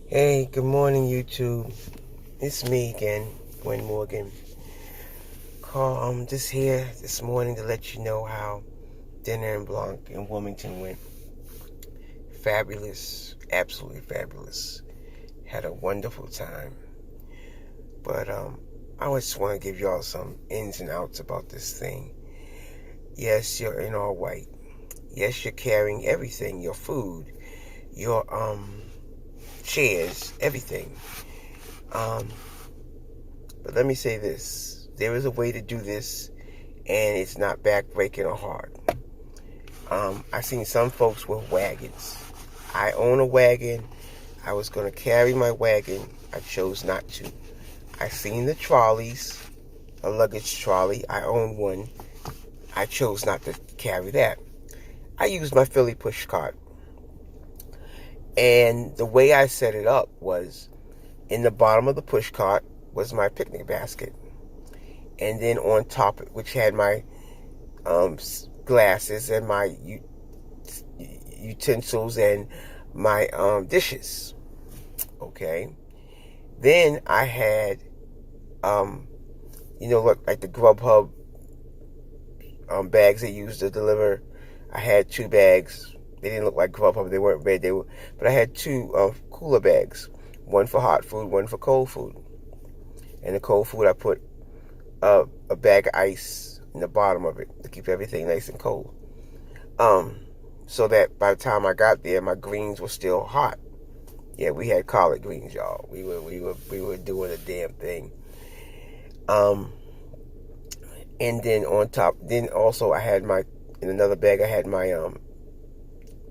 Hey, good morning, YouTube. It's me again, Gwen Morgan. I'm just here this morning to let you know how dinner En Blanc in Wilmington went. Fabulous, absolutely fabulous. Had a wonderful time. But I just want to give y'all some ins and outs about this thing. Yes, you're in all white. Yes, you're carrying everything, your food, your chairs, everything. But let me say this. There is a way to do this, and it's not backbreaking or hard. I've seen some folks with wagons. I own a wagon. I was going to carry my wagon. I chose not to. I seen the trolleys, a luggage trolley. I own one. I chose not to carry that. I used my Philly push cart. And the way I set it up was in the bottom of the push cart was my picnic basket. And then on top, which had my glasses and my utensils and my dishes. Okay. Then I had, like the Grubhub bags they used to deliver. I had 2 bags. They didn't look like Grubhub. They weren't red. But I had 2 cooler bags. One for hot food, one for cold food. And the cold food, I put a bag of ice in the bottom of it to keep everything nice and cold. So that by the time I got there, my greens were still hot. Yeah, we had collard greens, y'all. We were doing a damn thing. And then on top, then also I had in another bag I had my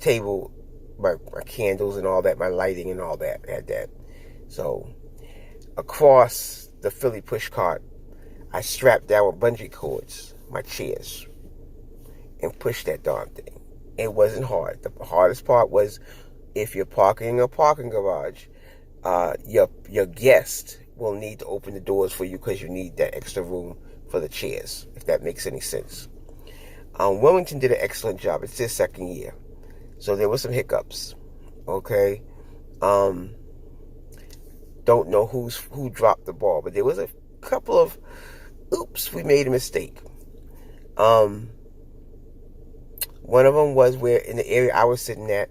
table, my candles and all that, my lighting and all that. I had that. So across the Philly push cart, I strapped down with bungee cords my chairs and pushed that darn thing. It wasn't hard. The hardest part was if you're parking in a parking garage, your guest will need to open the doors for you because you need that extra room for the chairs, if that makes any sense. Wilmington did an excellent job. It's their second year. So there were some hiccups. Okay. Don't know who dropped the ball, but there was a couple of oops, we made a mistake. One of them was where in the area I was sitting at,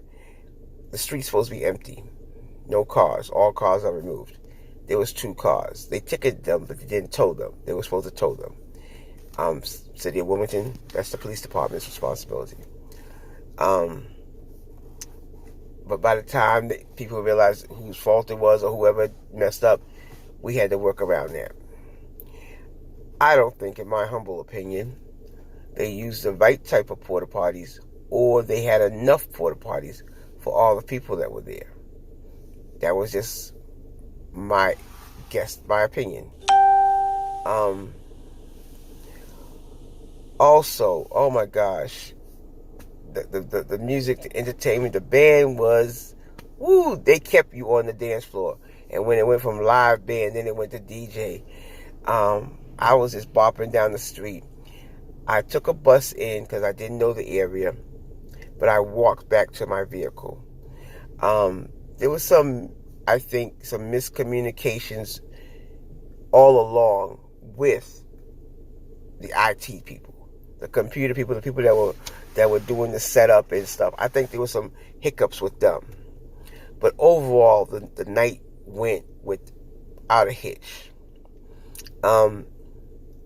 the street's supposed to be empty. No cars. All cars are removed. There was 2 cars. They ticketed them, but they didn't tow them. They were supposed to tow them. City of Wilmington, that's the police department's responsibility. But by the time that people realized whose fault it was or whoever messed up, we had to work around that. I don't think, in my humble opinion, they used the right type of porta potties, or they had enough porta potties for all the people that were there. That was just my opinion. Also, oh my gosh, the music, the entertainment, the band was, woo, they kept you on the dance floor. And when it went from live band, then it went to DJ. I was just bopping down the street. I took a bus in because I didn't know the area, but I walked back to my vehicle. There was some miscommunications all along with the IT people, the computer people, the people that were doing the setup and stuff. I think there was some hiccups with them. But overall, the night went without a hitch.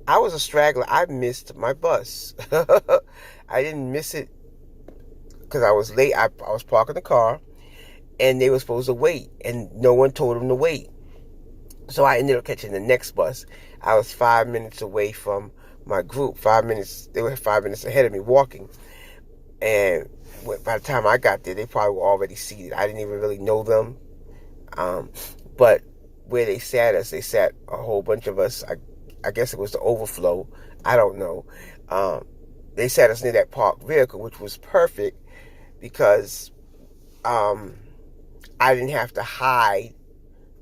I was a straggler. I missed my bus. I didn't miss it because I was late. I was parking the car, and they were supposed to wait, and no one told them to wait. So I ended up catching the next bus. I was 5 minutes away from my group. 5 minutes. They were 5 minutes ahead of me walking. And by the time I got there, they probably were already seated. I didn't even really know them. But where they sat a whole bunch of us. I guess it was the overflow. I don't know. They sat us near that parked vehicle, which was perfect because I didn't have to hide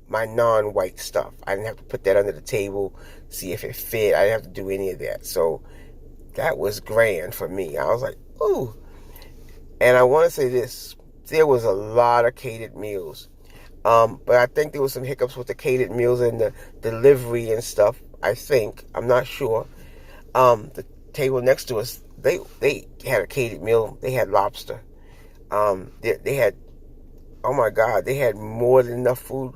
my non-white stuff. I didn't have to put that under the table, see if it fit. I didn't have to do any of that. So that was grand for me. I was like, ooh. And I want to say this. There was a lot of catered meals. But I think there was some hiccups with the catered meals and the delivery and stuff. I think, I'm not sure. The table next to us, they had a catered meal. They had lobster. They had, oh my God, they had more than enough food.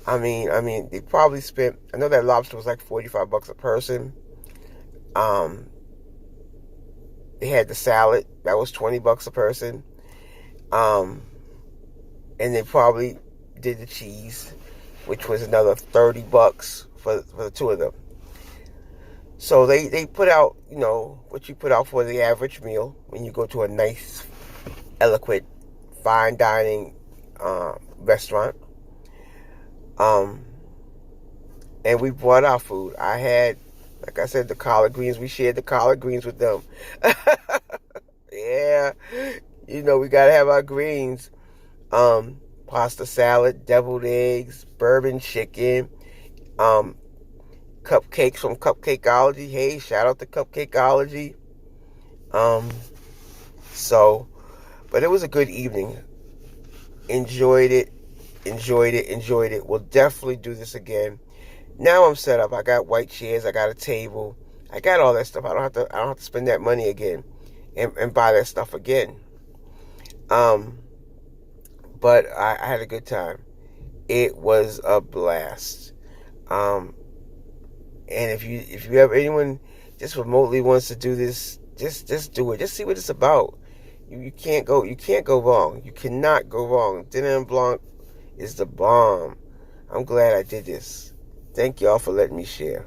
I mean, they probably spent. I know that lobster was like $45 a person. Um, they had the salad that was $20 a person. Um, and they probably did the cheese, which was another $30 for the two of them. So they put out, what you put out for the average meal when you go to a nice, eloquent, fine dining restaurant. Um, and we brought our food. I had, like I said, the collard greens. We shared the collard greens with them. Yeah, we gotta have our greens. Pasta salad, deviled eggs, bourbon chicken, um, cupcakes from Cupcakeology. Hey, shout out to Cupcakeology. Um, so, but it was a good evening. Enjoyed it, enjoyed it, enjoyed it. We'll definitely do this again. Now I'm set up. I got white chairs. I got a table. I got all that stuff. I don't have to spend that money again and buy that stuff again. But I had a good time. It was a blast. And if you have anyone just remotely wants to do this, just do it. Just see what it's about. You can't go wrong. You cannot go wrong. Dinner En Blanc is the bomb. I'm glad I did this. Thank y'all for letting me share.